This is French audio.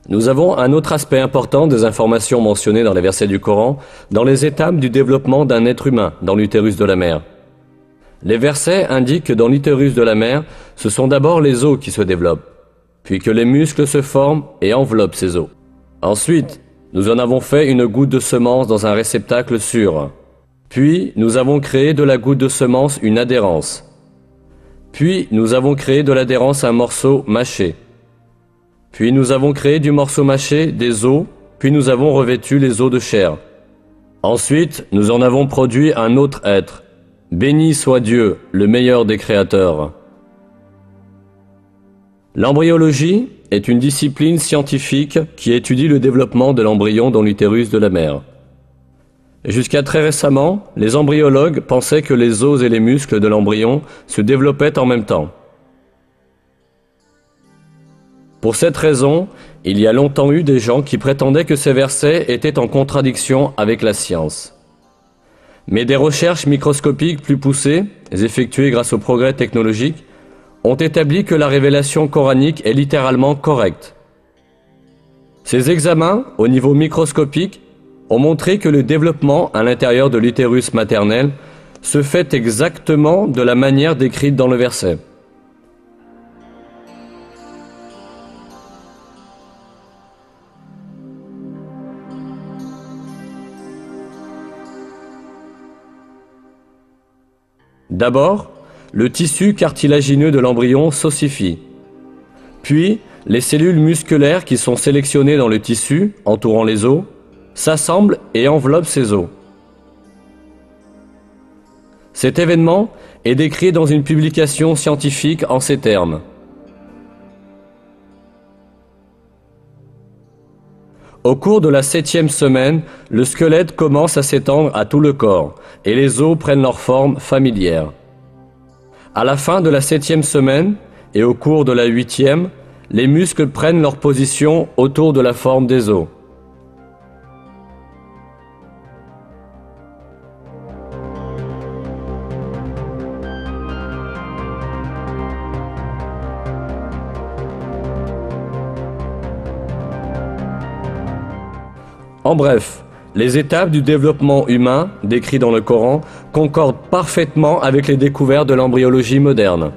Nous avons un autre aspect important des informations mentionnées dans les versets du Coran, dans les étapes du développement d'un être humain dans l'utérus de la mère. Les versets indiquent que dans l'utérus de la mère, ce sont d'abord les os qui se développent, puis que les muscles se forment et enveloppent ces os. Ensuite, nous en avons fait une goutte de semence dans un réceptacle sûr. Puis, nous avons créé de la goutte de semence une adhérence. Puis, nous avons créé de l'adhérence un morceau mâché. Puis, nous avons créé du morceau mâché des os, puis nous avons revêtu les os de chair. Ensuite, nous en avons produit un autre être. Béni soit Dieu, le meilleur des créateurs. L'embryologie est une discipline scientifique qui étudie le développement de l'embryon dans l'utérus de la mère. Jusqu'à très récemment, les embryologues pensaient que les os et les muscles de l'embryon se développaient en même temps. Pour cette raison, il y a longtemps eu des gens qui prétendaient que ces versets étaient en contradiction avec la science. Mais des recherches microscopiques plus poussées, effectuées grâce au progrès technologique, ont établi que la révélation coranique est littéralement correcte. Ces examens, au niveau microscopique, ont montré que le développement à l'intérieur de l'utérus maternel se fait exactement de la manière décrite dans le verset. D'abord, le tissu cartilagineux de l'embryon s'ossifie. Puis, les cellules musculaires qui sont sélectionnées dans le tissu, entourant les os, s'assemblent et enveloppent ces os. Cet événement est décrit dans une publication scientifique en ces termes. Au cours de la 7e semaine, le squelette commence à s'étendre à tout le corps et les os prennent leur forme familière. À la fin de la 7e semaine et au cours de la 8e, les muscles prennent leur position autour de la forme des os. En bref, les étapes du développement humain décrites dans le Coran concordent parfaitement avec les découvertes de l'embryologie moderne.